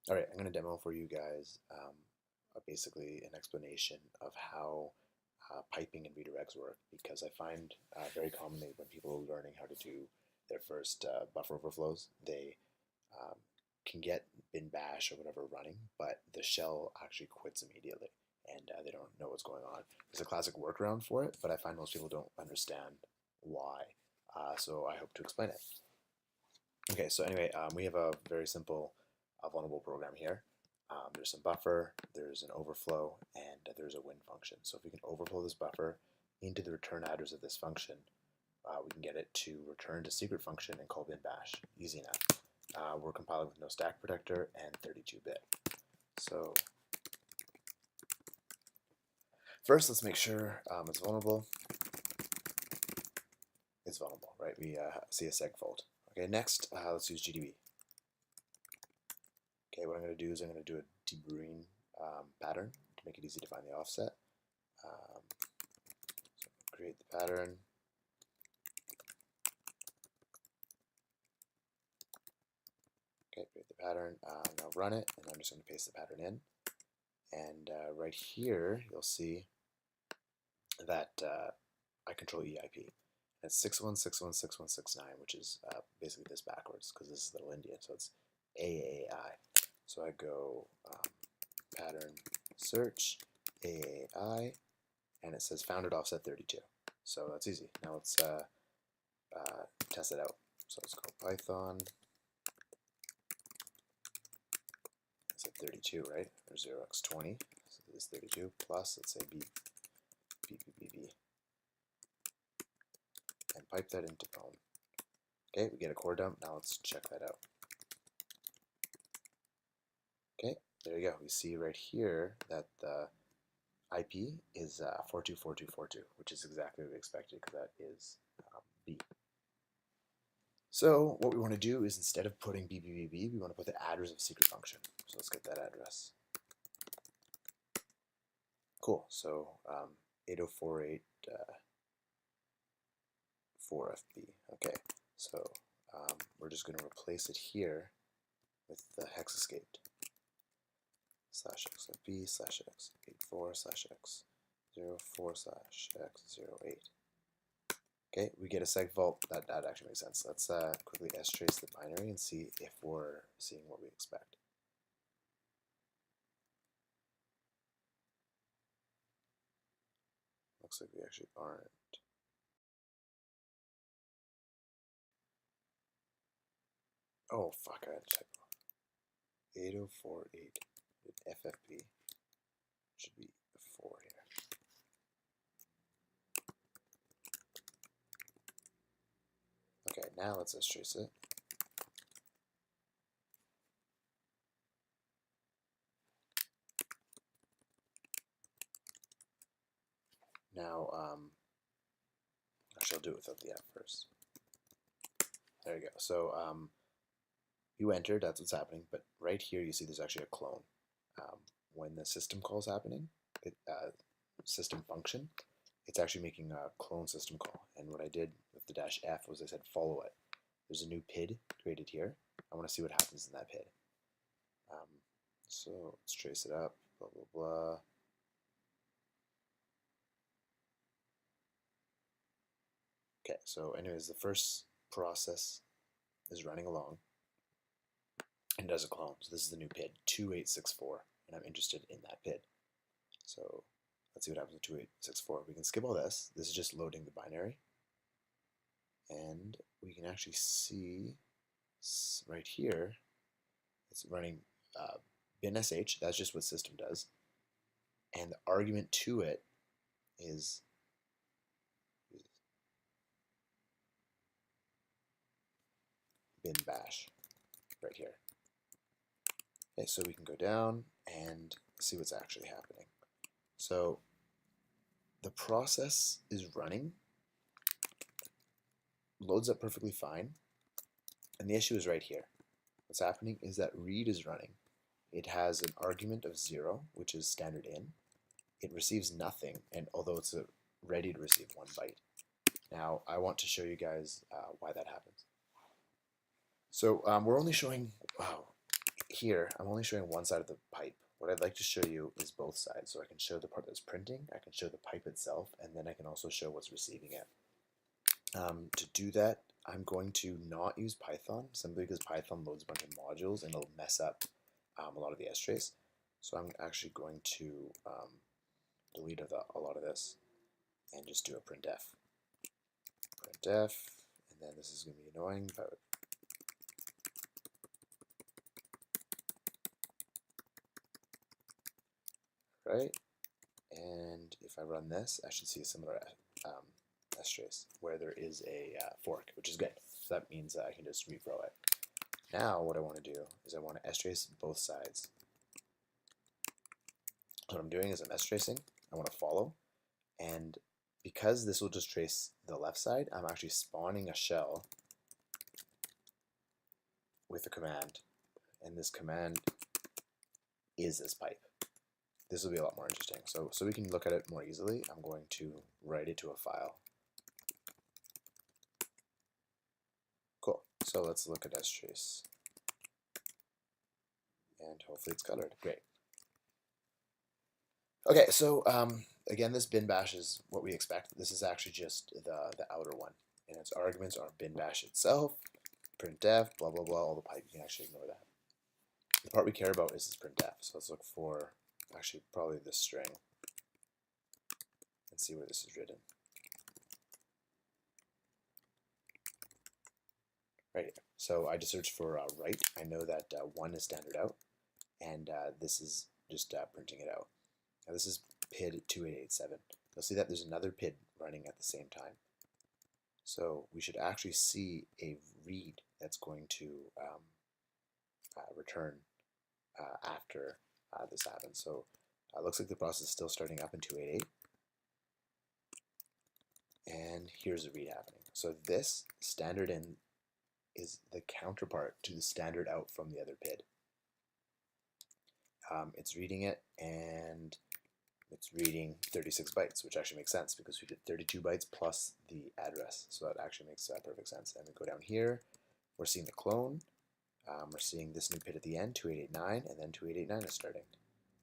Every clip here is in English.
All right, I'm going to demo for you guys basically an explanation of how piping and redirects work, because I find very commonly when people are learning how to do their first buffer overflows, they um, can get bin bash or whatever running, but the shell actually quits immediately and they don't know what's going on. There's a classic workaround for it, but I find most people don't understand why. So I hope to explain it. Okay, so anyway, we have a very simple vulnerable program here. There's some buffer, there's an overflow, and there's a win function. So if we can overflow this buffer into the return address of this function, we can get it to return to secret function and call bin bash. Easy enough. We're compiling with no stack protector and 32-bit. So first, let's make sure it's vulnerable. It's vulnerable, right? We see a seg fault. Okay, next, let's use GDB. Okay, what I'm going to do is I'm going to do a deburring pattern to make it easy to find the offset. So create the pattern. Okay, create the pattern. Now run it, and I'm just going to paste the pattern in. And right here, you'll see that I control EIP. It's 61616169, which is basically this backwards, because this is Little Indian, so it's AAI. So I go pattern search AAI, and it says founded offset 32. So that's easy. Now let's test it out. So let's go Python. It's at 32, right? Or 0x20. So this is 32 plus, let's say B, and pipe that into phone. Okay, we get a core dump. Now let's check that out. Okay, there you go. We see right here that the IP is 424242, which is exactly what we expected, because that is B. So what we want to do is, instead of putting BBBB, we want to put the address of secret function. So let's get that address. Cool. So 8048 4FB. Okay. So we're just going to replace it here with the hex escaped. /x/b/x84/x04/x08. Okay, we get a seg vault. That actually makes sense. Let's quickly strace the binary and see if we're seeing what we expect. Looks like we actually aren't. Oh fuck, I had a typo. 8048 FFP should be 4 here. Okay, now let's strace it. Now, actually I'll do it without the F first. There you go. So you entered, that's what's happening, but right here you see there's actually a clone. When the system call is happening, system function, it's actually making a clone system call. And what I did with the -F was I said follow it. There's a new PID created here. I want to see what happens in that PID. So let's trace it up, blah, blah, blah. Okay, so anyways, the first process is running along and does a clone. So this is the new PID, 2864, and I'm interested in that PID. So let's see what happens with 2864. We can skip all this. This is just loading the binary. And we can actually see right here, it's running bin sh. That's just what system does. And the argument to it is bin bash right here. Okay, so we can go down and see what's actually happening. So the process is running, loads up perfectly fine, and the issue is right here. What's happening is that read is running. It has an argument of 0, which is standard in. It receives nothing, and although it's ready to receive 1 byte. Now I want to show you guys why that happens. So we're only showing here, I'm only showing one side of the pipe. What I'd like to show you is both sides. So I can show the part that's printing, I can show the pipe itself, and then I can also show what's receiving it. To do that, I'm going to not use Python, simply because Python loads a bunch of modules and it'll mess up a lot of the strace. So I'm actually going to delete a lot of this and just do a printf. Printf, and then this is going to be annoying, but right? And if I run this, I should see a similar strace where there is a fork, which is good. So that means I can just repro it. Now what I want to do is I want to strace both sides. So what I'm doing is I'm stracing. I want to follow, and because this will just trace the left side, I'm actually spawning a shell with a command, and this command is this pipe. This will be a lot more interesting. So we can look at it more easily. I'm going to write it to a file. Cool. So let's look at strace. And hopefully it's colored. Great. Okay, so again, this bin bash is what we expect. This is actually just the outer one. And its arguments are bin bash itself, printf, blah, blah, blah, all the pipe. You can actually ignore that. The part we care about is this printf. So let's look for actually probably this string and see where this is written. Right here. So I just searched for write. I know that 1 is standard out, and this is just printing it out. Now this is PID 2887. You'll see that there's another PID running at the same time. So we should actually see a read that's going to return after this happens. So it looks like the process is still starting up in 288. And here's a read happening. So this standard in is the counterpart to the standard out from the other PID. It's reading it, and it's reading 36 bytes, which actually makes sense because we did 32 bytes plus the address. So that actually makes perfect sense. And we go down here, we're seeing the clone. We're seeing this new PID at the end, 2889, and then 2889 is starting.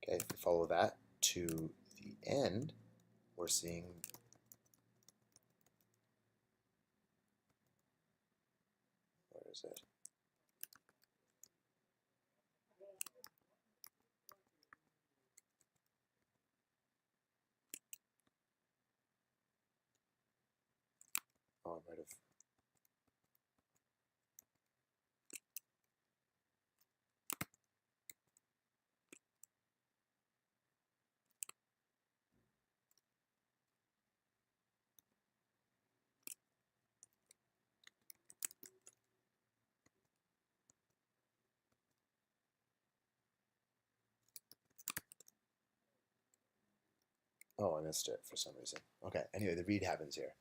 Okay, if we follow that to the end, we're seeing where is it? Oh, I might have. Oh, I missed it for some reason. Okay, anyway, the read happens here.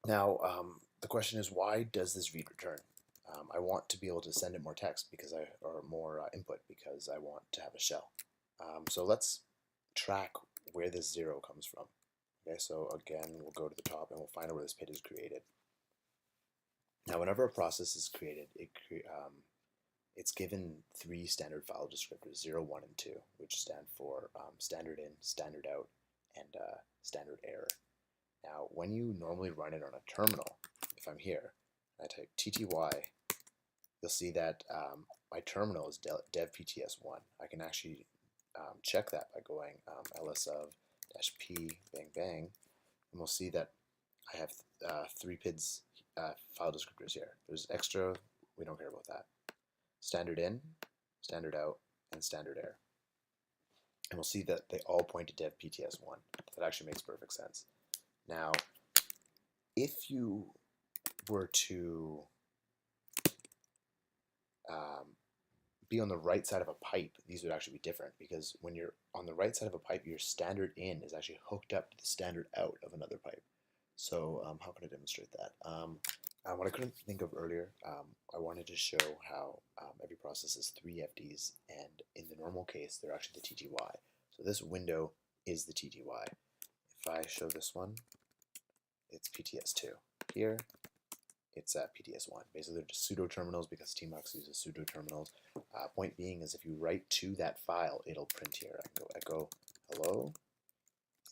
Now, the question is, why does this read return? I want to be able to send it more text or more input because I want to have a shell. So let's track where this 0 comes from. Okay, so again, we'll go to the top and we'll find out where this PID is created. Now, whenever a process is created, it's given 3 standard file descriptors, 0, 1, and 2, which stand for standard in, standard out, and standard error. Now, when you normally run it on a terminal, if I'm here, and I type tty, you'll see that my terminal is devpts1. I can actually check that by going ls of -p bang bang, and we'll see that I have 3 PIDs file descriptors here. There's extra, we don't care about that. Standard in, standard out, and standard error. And we'll see that they all point to devpts1. That actually makes perfect sense. Now, if you were to be on the right side of a pipe, these would actually be different, because when you're on the right side of a pipe, your standard in is actually hooked up to the standard out of another pipe. So how can I demonstrate that? What I couldn't think of earlier, I wanted to show how every process has 3 FDs, and in the normal case, they're actually the TTY. So this window is the TTY. If I show this one, it's PTS2. Here, it's PTS1. Basically, they're just pseudo terminals because Tmux uses pseudo terminals. Point being is if you write to that file, it'll print here. I can go echo hello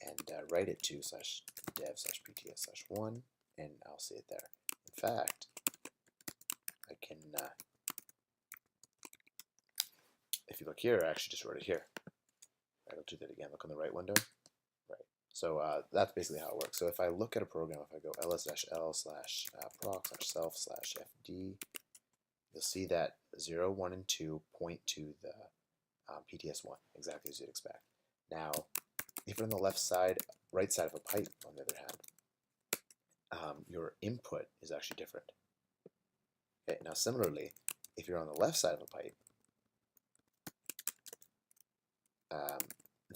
and write it to /dev/pts/1, and I'll see it there. In fact, I can, if you look here, I actually just wrote it here. Right, I'll do that again. Look on the right window. Right. So that's basically how it works. So if I look at a program, if I go ls-l/proc/self/fd, you'll see that 0, 1, and 2 point to the PTS1, exactly as you'd expect. Now, if you're on the right side of a pipe, on the other hand, your input is actually different. Okay, now similarly, if you're on the left side of a pipe,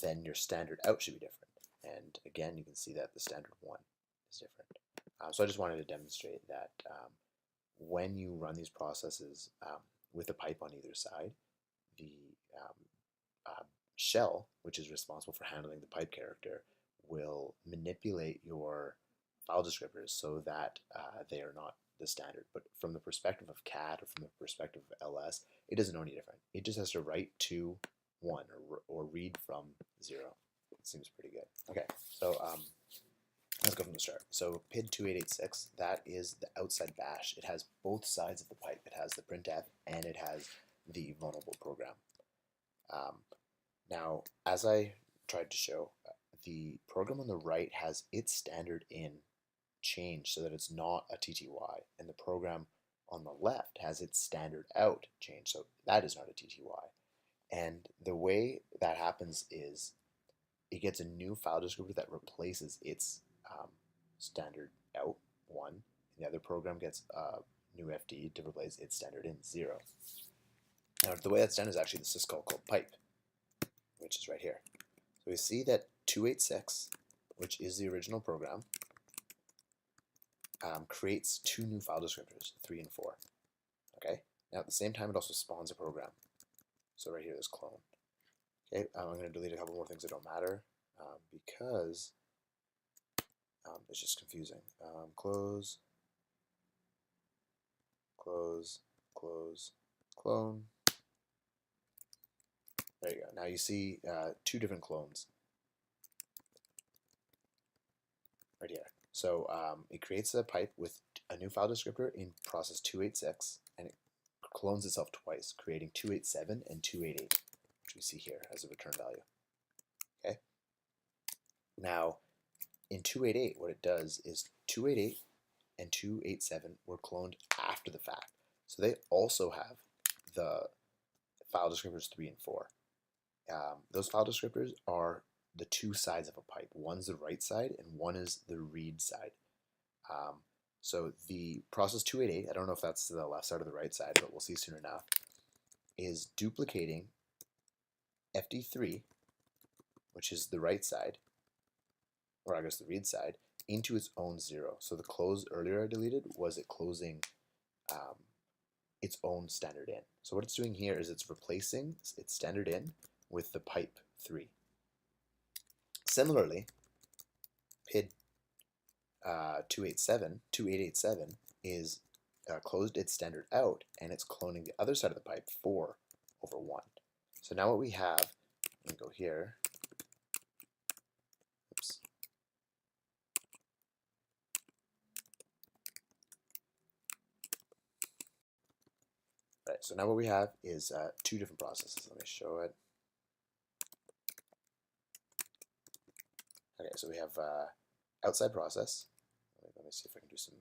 then your standard out should be different. And again, you can see that the standard 1 is different. So I just wanted to demonstrate that when you run these processes with a pipe on either side, the shell, which is responsible for handling the pipe character, will manipulate your file descriptors so that they are not the standard. But from the perspective of cat or from the perspective of ls, it doesn't know any different. It just has to write to 1 or read from 0. It seems pretty good. Okay, so let's go from the start. So PID 2886, that is the outside bash. It has both sides of the pipe. It has the printf and it has the vulnerable program. Now, as I tried to show, the program on the right has its standard in changed so that it's not a TTY, and the program on the left has its standard out changed, so that is not a TTY. And the way that happens is it gets a new file descriptor that replaces its standard out 1, and the other program gets a new FD to replace its standard in 0. Now, the way that's done is actually the syscall called pipe, which is right here. So we see that 286, which is the original program, creates 2 new file descriptors, 3 and 4. Okay. Now at the same time, it also spawns a program. So right here, there's clone. Okay. I'm going to delete a couple more things that don't matter because it's just confusing. Close, close, close, clone. There you go. Now you see 2 different clones right here. So it creates a pipe with a new file descriptor in process 286, and it clones itself twice, creating 287 and 288, which we see here as a return value. Okay. Now, in 288, what it does is 288 and 287 were cloned after the fact. So they also have the file descriptors 3 and 4. Those file descriptors are the 2 sides of a pipe. One's the write side and one is the read side. So the process 288, I don't know if that's the left side or the right side, but we'll see soon enough, is duplicating FD3, which is the right side, or I guess the read side, into its own 0. So the close earlier I deleted was it closing its own standard in. So what it's doing here is it's replacing its standard in with the pipe 3. Similarly, PID 2887 is closed its standard out, and it's cloning the other side of the pipe 4 over 1. So now what we have, let me go here. Oops. Right, so now what we have is 2 different processes. Let me show it. Okay, so we have outside process. Let me see if I can do some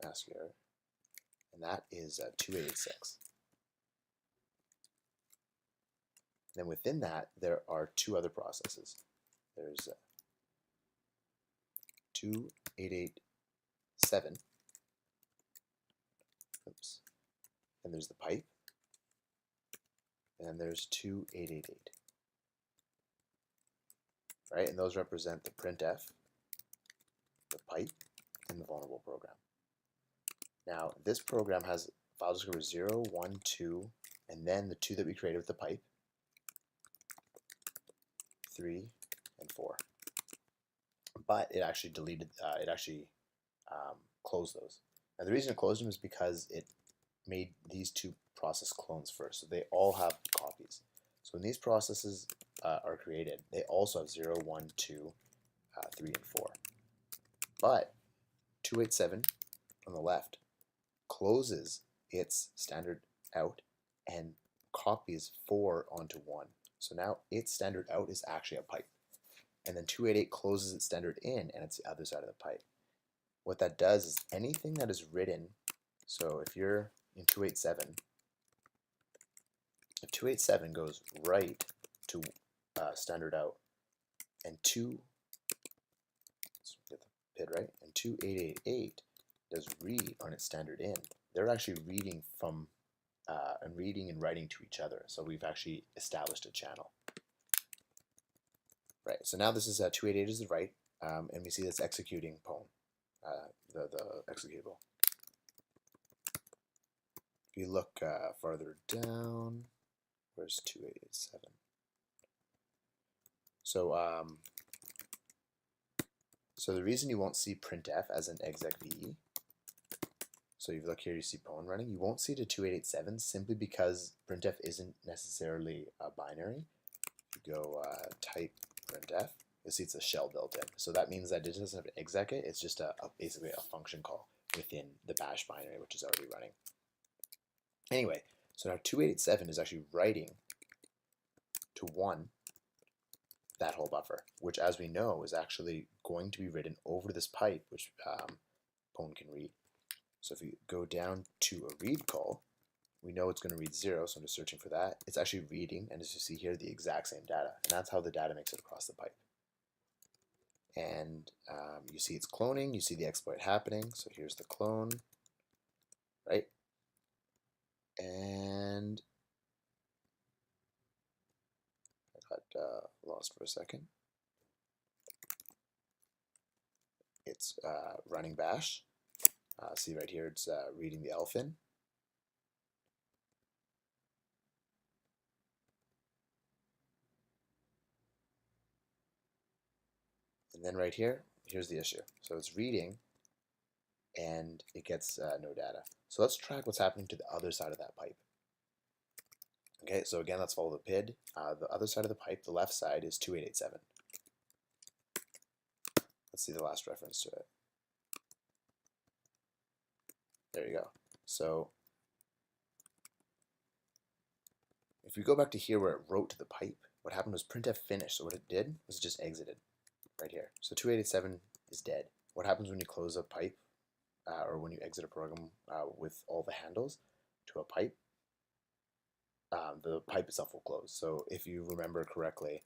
mask here. And that is 2886. Then within that, there are 2 other processes. There's 2887. Oops. And there's the pipe. And then there's 2888. Right, and those represent the printf, the pipe, and the vulnerable program. Now, this program has file descriptor 0, 1, 2, and then the 2 that we created with the pipe, 3, and 4. But it actually deleted, closed those. And the reason it closed them is because it made these two process clones first. So they all have copies. So when these processes are created, they also have 0, 1, 2, 3, and 4. But 287 on the left closes its standard out and copies 4 onto 1. So now its standard out is actually a pipe. And then 288 closes its standard in, and it's the other side of the pipe. What that does is anything that is written, so if you're in 287, if 287 goes right to standard out, and let's get the PID right, and 2888 does read on its standard in, they're actually reading from and reading and writing to each other. So we've actually established a channel. Right, so now this is 288 is the right, and we see this executing pwn, the executable. If you look farther down, where's 2887? So the reason you won't see printf as an execve, so if you look here, you see pwn running, you won't see it to 2887 simply because printf isn't necessarily a binary. If you go type printf, you'll see it's a shell built in. So that means that it doesn't have an exec it, it's just basically a function call within the bash binary, which is already running. Anyway, so now 2887 is actually writing to 1 that whole buffer, which as we know is actually going to be written over this pipe, which pwn can read. So if you go down to a read call, we know it's going to read 0, so I'm just searching for that. It's actually reading, and as you see here, the exact same data, and that's how the data makes it across the pipe. And you see it's cloning, you see the exploit happening, so here's the clone, right? And I got lost for a second. It's running bash. See right here, it's reading the elfin. And then right here, here's the issue. So it's reading, and it gets no data. So let's track what's happening to the other side of that pipe. Okay, so again, let's follow the PID. The other side of the pipe, the left side, is 2887. Let's see the last reference to it. There you go. So if we go back to here where it wrote to the pipe, what happened was printf finished. So what it did was it just exited right here. So 2887 is dead. What happens when you close a pipe or when you exit a program with all the handles to a pipe? The pipe itself will close. So if you remember correctly,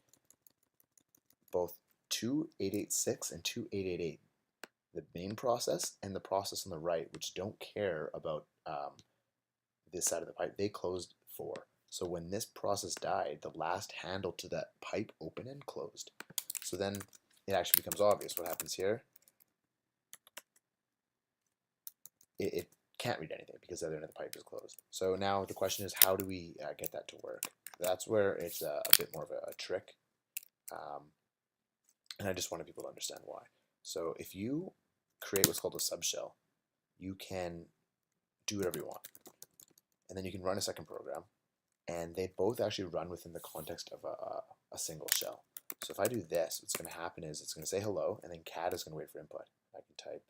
both 2886 and 2888, the main process and the process on the right, which don't care about this side of the pipe, they closed 4. So when this process died, the last handle to that pipe open and closed. So then it actually becomes obvious what happens here. It can't read anything because the other end of the pipe is closed. So now the question is, how do we get that to work? That's where it's a bit more of a trick. And I just wanted people to understand why. So if you create what's called a subshell, you can do whatever you want. And then you can run a second program, and they both actually run within the context of a single shell. So if I do this, what's going to happen is it's going to say hello, and then cat is going to wait for input. I can type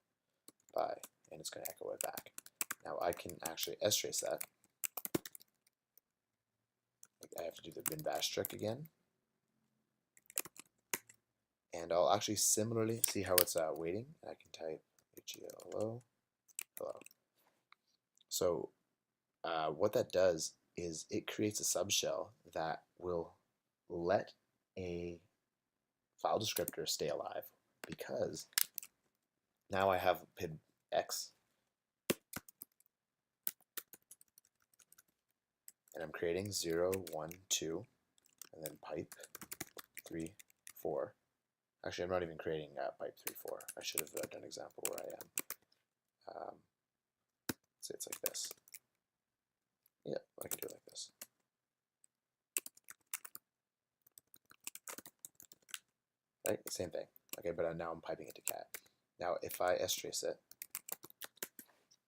bye, and it's going to echo it back. Now I can actually strace that. I have to do the bin bash trick again. And I'll actually similarly see how it's waiting. I can type hello, hello. So what that does is it creates a subshell that will let a file descriptor stay alive, because now I have PID X, and I'm creating 0, 1, 2, and then pipe 3, 4. Actually, I'm not even creating pipe 3, 4. I should have done an example where I am. Say it's like this. Yeah, I can do it like this. Right, same thing. Okay, but now I'm piping it to cat. Now, if I strace it,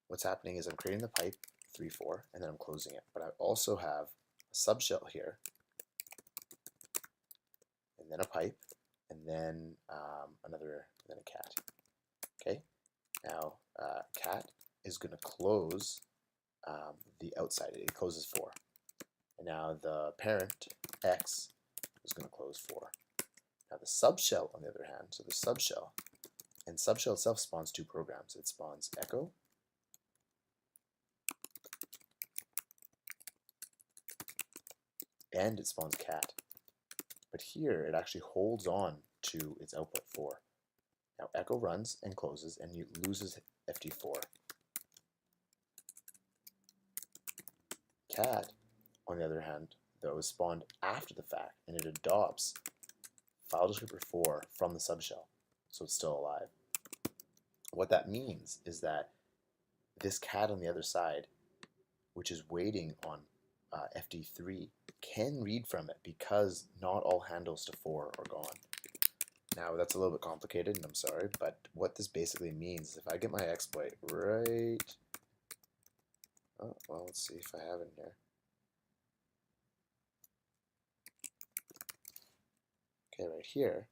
what's happening is I'm creating the pipe 3, 4, and then I'm closing it. But I also have a subshell here, and then a pipe, and then then a cat. Okay, now cat is going to close the outside. It closes 4. And now the parent, x, is going to close 4. Now the subshell, on the other hand, so the subshell, and subshell itself spawns 2 programs. It spawns echo and it spawns cat. But here it actually holds on to its output 4. Now echo runs and closes and it loses FD4. Cat, on the other hand, though, is spawned after the fact and it adopts file descriptor 4 from the subshell, so it's still alive. What that means is that this cat on the other side, which is waiting on FD3, can read from it because not all handles to 4 are gone. Now that's a little bit complicated and I'm sorry, but what this basically means is if I get my exploit right, oh, well, let's see if I have it in here. Okay, right here.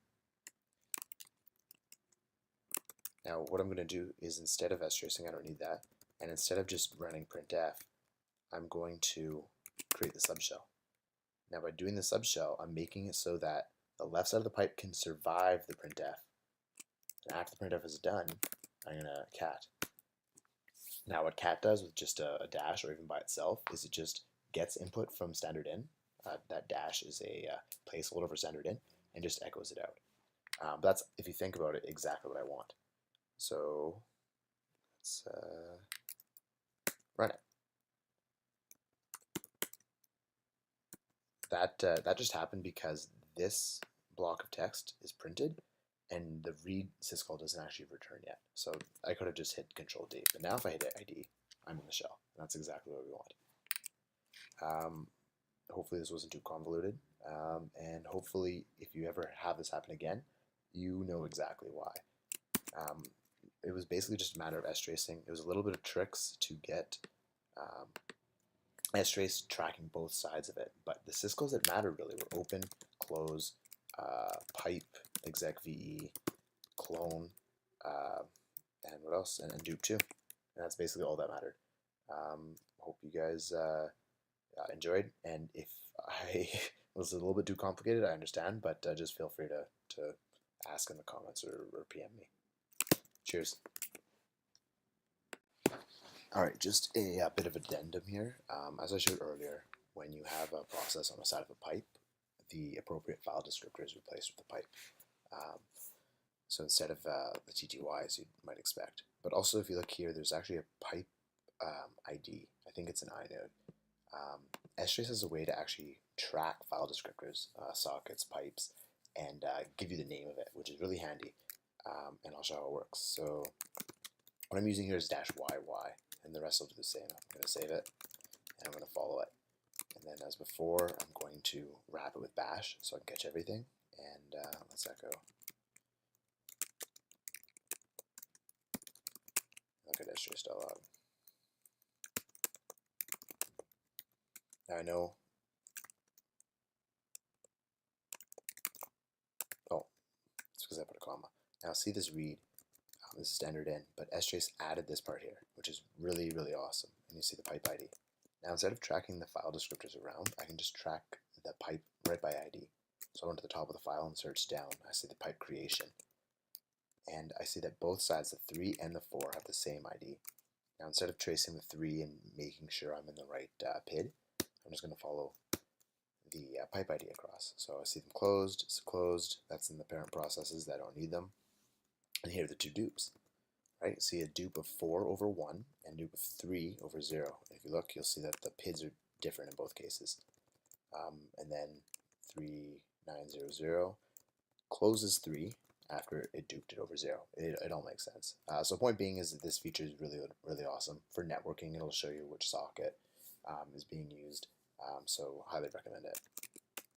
Now what I'm going to do is instead of stracing, I don't need that, and instead of just running printf, I'm going to create the subshell. Now by doing the subshell, I'm making it so that the left side of the pipe can survive the printf. And after the printf is done, I'm going to cat. Now what cat does with just a dash or even by itself is it just gets input from standard in. That dash is a placeholder for standard in and just echoes it out. That's, if you think about it, exactly what I want. So let's run it. That just happened because this block of text is printed and the read syscall doesn't actually return yet. So I could have just hit Control D, but now if I hit ID, I'm in the shell. And that's exactly what we want. Hopefully this wasn't too convoluted, and hopefully if you ever have this happen again, you know exactly why. It was basically just a matter of stracing. It was a little bit of tricks to get strace tracking both sides of it, but the syscalls that mattered really were open, close, pipe, exec VE, clone, and what else? And dupe too. And that's basically all that mattered. Hope you guys enjoyed, and if I was a little bit too complicated, I understand, but just feel free to ask in the comments or PM me. Cheers. Alright, just a bit of addendum here. As I showed earlier, when you have a process on the side of a pipe, the appropriate file descriptor is replaced with the pipe. So instead of the TTYs you might expect. But also if you look here, there's actually a pipe ID. I think it's an inode. strace is a way to actually track file descriptors, sockets, pipes, and give you the name of it, which is really handy. And I'll show how it works. So what I'm using here is -YY, and the rest will do the same. I'm going to save it, and I'm going to follow it. And then as before, I'm going to wrap it with bash so I can catch everything. And let's echo. Look at strace dialog. Now I know. Oh, it's because I put a comma. Now see this read. This is standard in, but strace added this part here, which is really, really awesome. And you see the pipe ID. Now instead of tracking the file descriptors around, I can just track the pipe right by ID. So I went to the top of the file and searched down. I see the pipe creation. And I see that both sides, the 3 and the 4, have the same ID. Now instead of tracing the 3 and making sure I'm in the right PID, I'm just going to follow the pipe ID across. So I see them closed, it's closed, that's in the parent processes that I don't need them. And here are the two dupes, right? See a dupe of 4 over 1 and dupe of 3 over 0. And if you look, you'll see that the PIDs are different in both cases. And then 3900 closes 3 after it duped it over 0. It all makes sense. So point being is that this feature is really, really awesome. For networking, it'll show you which socket is being used. So highly recommend it.